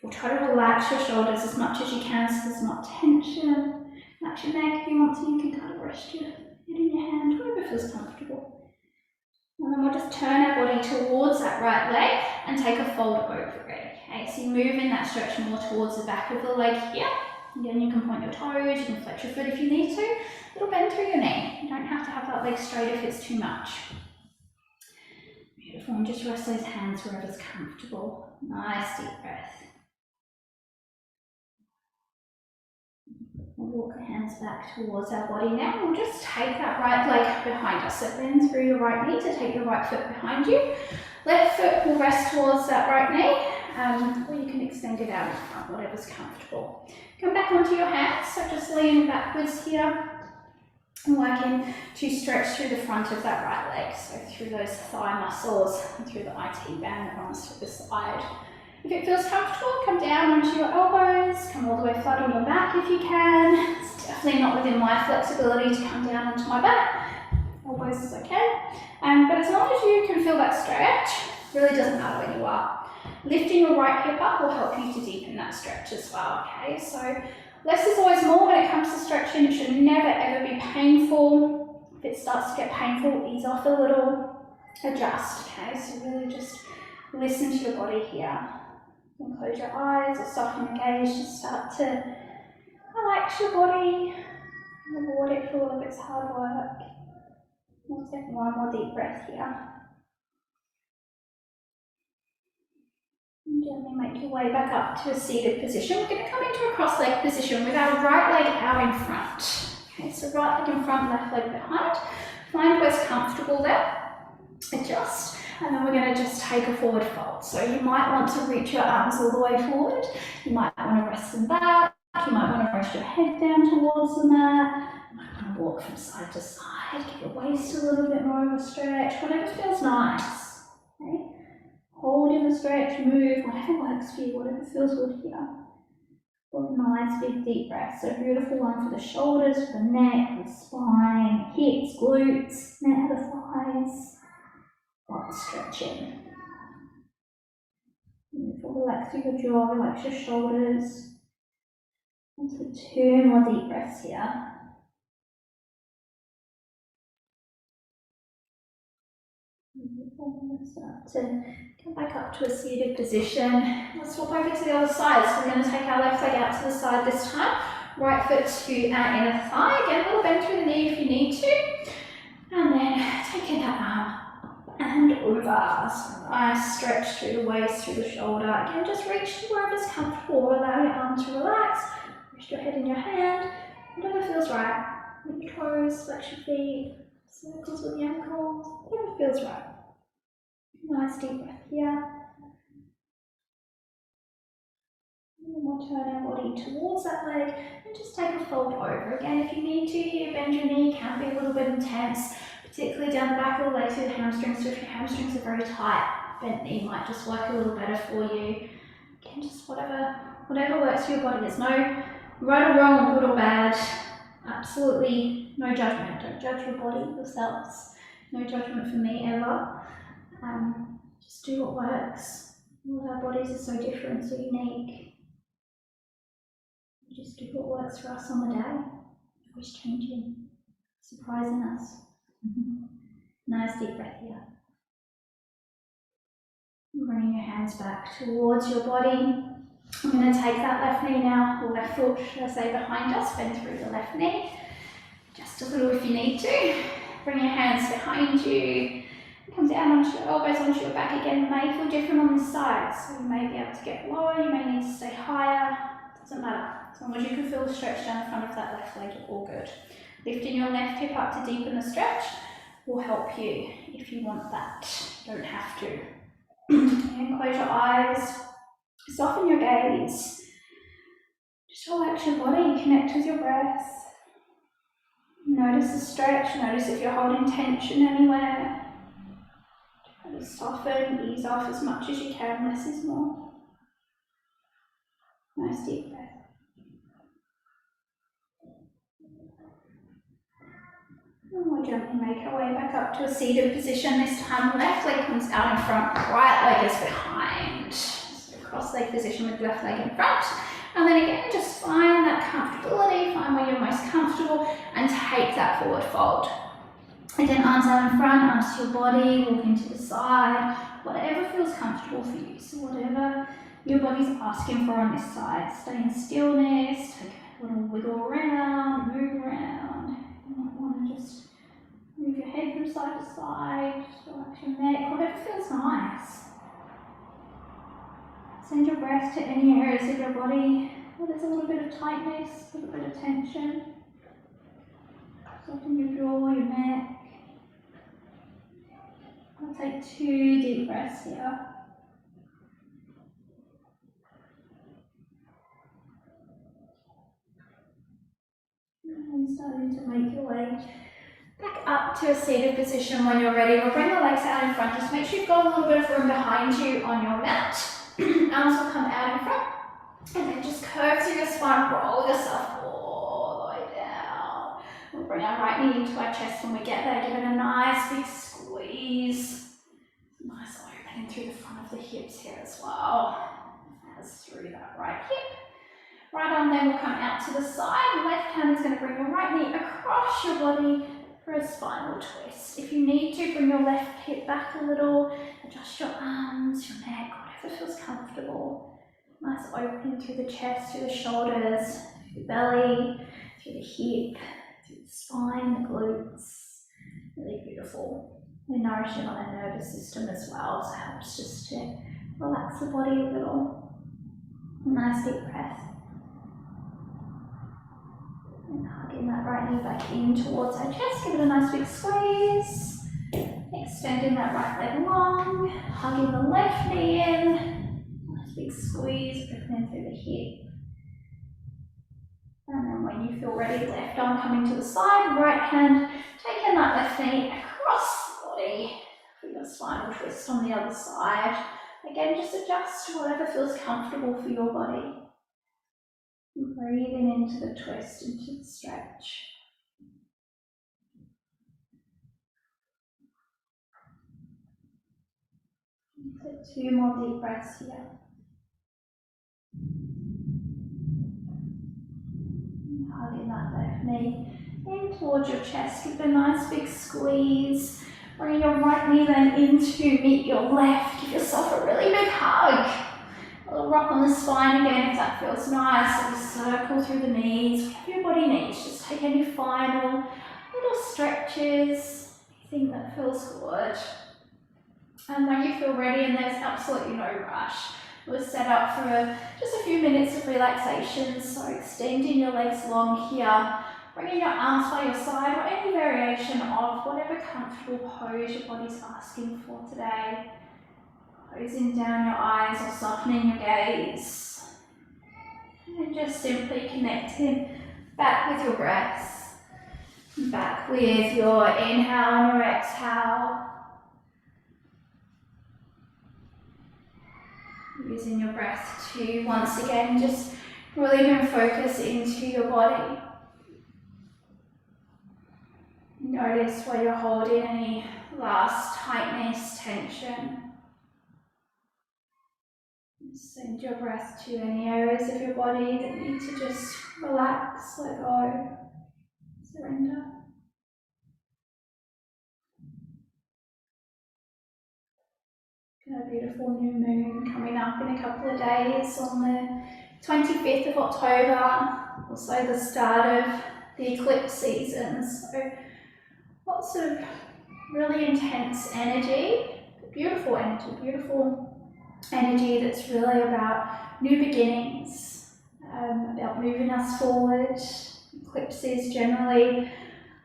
We'll try to relax your shoulders as much as you can so there's not tension. Relax your neck if you want to. You can kind of rest your head in your hand, whatever feels comfortable. And then we'll just turn our body towards that right leg and take a fold over it. Okay, so you move in that stretch more towards the back of the leg here. Again, you can point your toes, you can flex your foot if you need to. A little bend through your knee. You don't have to have that leg straight if it's too much. Beautiful, and just rest those hands wherever's comfortable. Nice deep breath. We'll walk the hands back towards our body now. We'll just take that right leg behind us. So bend through your right knee to take your right foot behind you. Left foot will rest towards that right knee, or you can extend it out in front, whatever's comfortable. Come back onto your hands, so just lean backwards here and working to stretch through the front of that right leg, so through those thigh muscles and through the IT band that runs to the side. If it feels comfortable, come down onto your elbows, come all the way flat on your back if you can. It's definitely not within my flexibility to come down onto my back. Elbows is okay. But as long as you can feel that stretch, it really doesn't matter where you are. Lifting your right hip up will help you to deepen that stretch as well, okay? So less is always more when it comes to stretching. It should never ever be painful. If it starts to get painful, ease off a little, adjust, okay? So really just listen to your body here. You can close your eyes or soften your gaze, just start to relax your body, reward it for all of its hard work. We'll take one more deep breath here. And gently make your way back up to a seated position. We're going to come into a cross-leg position with our right leg out in front. Okay, so right leg in front, left leg behind. Find where's comfortable there. Adjust. And then we're going to just take a forward fold. So you might want to reach your arms all the way forward. You might want to rest them back. You might want to rest your head down towards the mat. You might want to walk from side to side. Give your waist a little bit more of a stretch. Whatever feels nice. Okay? Hold in the stretch, move, whatever works for you, whatever feels good here. One nice big deep breath. So beautiful one for the shoulders, for the neck, the spine, hips, glutes, neck, the thighs. Lots of stretching. Beautiful. Relax through your jaw, relax your shoulders. And so 2 more deep breaths here. Start to come back up to a seated position. Let's swap over to the other side. So we're going to take our left leg out to the side this time. Right foot to our inner thigh. Again, a little bend through the knee if you need to. And then taking that arm and over. So nice stretch through the waist, through the shoulder. Again, just reach to wherever's comfortable. Allow your arm to relax. Rest your head in your hand. Whatever feels right. Lift your toes, flex your feet, circles with the ankles. Whatever feels right. Nice deep breath here. And then we'll turn our body towards that leg and just take a fold over. Again, if you need to here, bend your knee. It can be a little bit intense, particularly down the back of the leg through the hamstrings. So if your hamstrings are very tight, bent knee might just work a little better for you. Again, just whatever works for your body. There's no right or wrong or good or bad. Absolutely no judgment. Don't judge your body yourselves. No judgment from me ever. Just do what works. All our bodies are so different, so unique. Just do what works for us on the day. Always changing, surprising us. Nice deep breath here. Bringing your hands back towards your body. I'm going to take that left knee now, or left foot, should I say, behind us. Bend through the left knee. Just a little if you need to. Bring your hands behind you. Come down onto your elbows, onto your back again. It may feel different on this side, so you may be able to get lower, you may need to stay higher. Doesn't matter. As long as you can feel the stretch down the front of that left leg, you're all good. Lifting your left hip up to deepen the stretch will help you if you want that. You don't have to. And close your eyes. Soften your gaze. Just relax your body, connect with your breath. Notice the stretch, notice if you're holding tension anywhere. Try to soften, ease off as much as you can, less is more. Nice deep breath. And we'll gently make our way back up to a seated position. This time left leg comes out in front, right leg is behind. So cross-leg position with left leg in front. And then again, just find that comfortability, find where you're most comfortable, and take that forward fold. Again, arms out in front, arms to your body, walking to the side, whatever feels comfortable for you. So whatever your body's asking for on this side. Stay in stillness, take a little wiggle around, move around. You might want to just move your head from side to side, just relax your neck, whatever feels nice. Send your breath to any areas of your body where there's a little bit of tightness, a little bit of tension. Soften your jaw, your neck. I'll take 2 deep breaths here. And starting to make your way back up to a seated position when you're ready. We'll bring the legs out in front. Just make sure you've got a little bit of room behind you on your mat. Arms will come out in front. And then just curve through your spine, roll yourself all the way down. We'll bring our right knee into our chest when we get there. Give it a nice big squeeze. Nice opening through the front of the hips here as well. As through that right hip. Right arm then will come out to the side. Left hand is going to bring your right knee across your body for a spinal twist. If you need to, bring your left hip back a little. Adjust your arms, your neck, whatever feels comfortable. Nice opening through the chest, through the shoulders, through the belly, through the hip, through the spine, the glutes. Really beautiful. We're nourishing on our nervous system as well, so it helps just to relax the body a little. Nice deep breath. And hugging that right knee back in towards our chest. Give it a nice big squeeze. Extending that right leg long. Hugging the left knee in. Nice big squeeze, opening through the hip. And then when you feel ready, left arm coming to the side, right hand taking that left knee across the body for your spinal twist on the other side. Again, just adjust to whatever feels comfortable for your body. Breathing into the twist, into the stretch. Take 2 more deep breaths here. Hugging that left knee in towards your chest. Give it a nice big squeeze. Bring your right knee then in to meet your left. Give yourself a really big hug. A little rock on the spine again if that feels nice. Little circle through the knees, whatever your body needs. Just take any final little stretches, anything that feels good. And when you feel ready, and there's absolutely no rush, we're set up for just a few minutes of relaxation. So extending your legs long here, bringing your arms by your side, or any variation of whatever comfortable pose your body's asking for today. Closing down your eyes or softening your gaze. And just simply connecting back with your breath. Back with your inhale and your exhale. Using your breath to once again just really bring focus into your body. Notice where you're holding any last tightness, tension. Send your breath to any areas of your body that need to just relax, let go, surrender. Got a beautiful new moon coming up in a couple of days on the 25th of October, also the start of the eclipse season. So lots of really intense energy, beautiful energy that's really about new beginnings, about moving us forward. Eclipses generally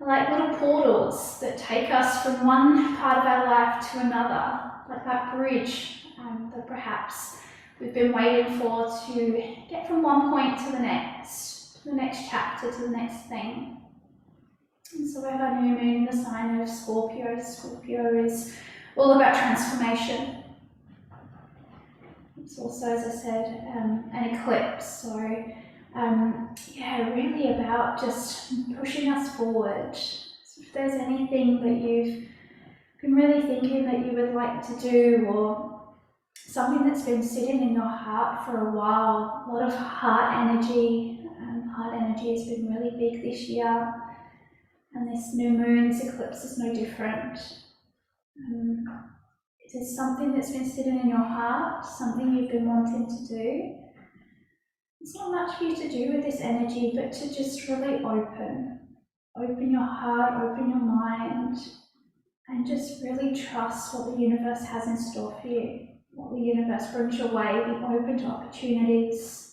are like little portals that take us from one part of our life to another, like that bridge that perhaps we've been waiting for to get from one point to the next chapter, to the next thing. And so we have our new moon in the sign of Scorpio. Scorpio is all about transformation. It's also, as I said, an eclipse, so really about just pushing us forward. So if there's anything that you've been really thinking that you would like to do, or something that's been sitting in your heart for a while. A lot of heart energy. Heart energy has been really big this year, and this new moon, this eclipse is no different. There's something that's been sitting in your heart, something you've been wanting to do. It's not much for you to do with this energy, but to just really open your heart, open your mind, and just really trust what the universe has in store for you, what the universe brings your way. Be open to opportunities.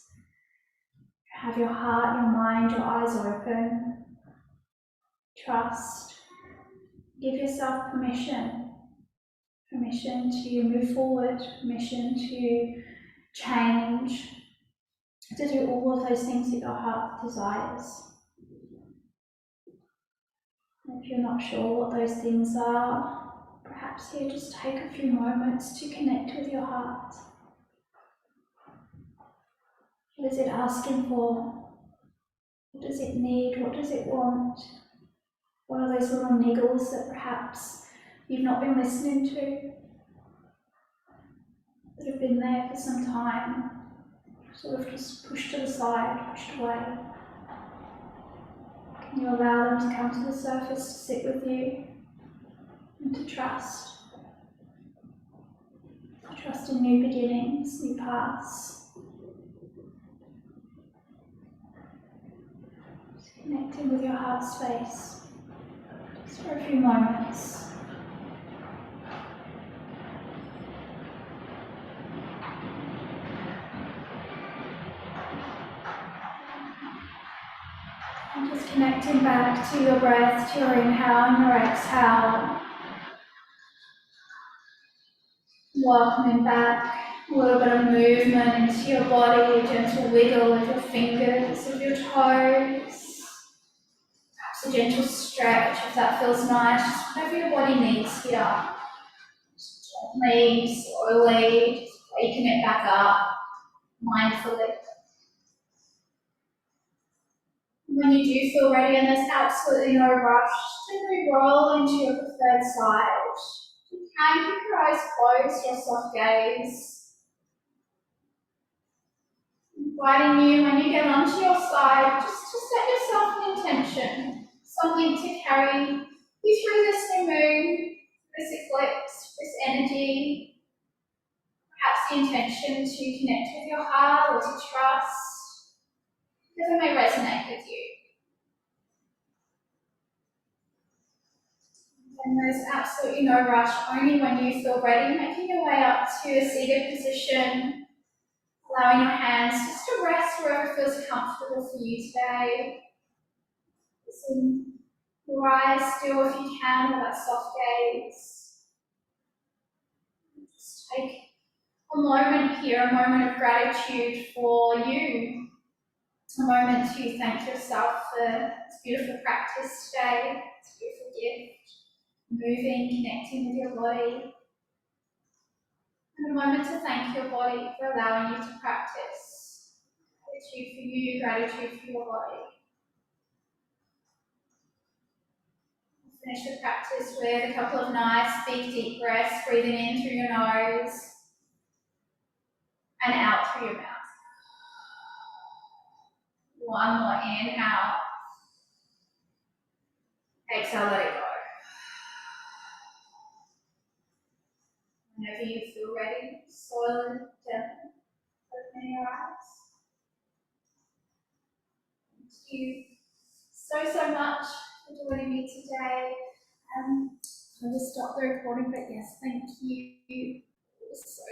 Have your heart, your mind, your eyes open. Trust. Give yourself permission to move forward, permission to change, to do all of those things that your heart desires. If you're not sure what those things are, perhaps here just take a few moments to connect with your heart. What is it asking for? What does it need? What does it want? What are those little niggles that perhaps you've not been listening to, that have been there for some time, sort of just pushed to the side, pushed away? Can you allow them to come to the surface, to sit with you, and to trust? To trust in new beginnings, new paths. Just connecting with your heart space, just for a few moments. And just connecting back to your breath, to your inhale and your exhale. Welcoming back a little bit of movement into your body, a gentle wiggle of your fingers, of your toes. Perhaps a gentle stretch if that feels nice, just whatever your body needs here. Just gently, slowly, just waking it back up mindfully. When you do feel ready, and there's absolutely no rush, simply roll into your preferred side. You can keep your eyes closed or soft gaze. Inviting you, when you get onto your side, just to set yourself an intention, something to carry you through this new moon, this eclipse, this energy. Perhaps the intention to connect with your heart or to trust, whatever may resonate with you. And there's absolutely no rush, only when you feel ready, making your way up to a seated position, allowing your hands just to rest wherever feels comfortable for you today. Listen, your eyes still if you can, with that soft gaze. Just take a moment here, a moment of gratitude for you, a moment to thank yourself for this beautiful practice today, this beautiful gift. Moving, connecting with your body, and a moment to thank your body for allowing you to practice. Gratitude for you, gratitude for your body. We'll finish the practice with a couple of nice big deep breaths, breathing in through your nose and out through your mouth. One more inhale. Exhale, let it go. Whenever you feel ready, slowly, gently, open your eyes. Thank you so much for joining me today. I'll just stop the recording, but yes, thank you so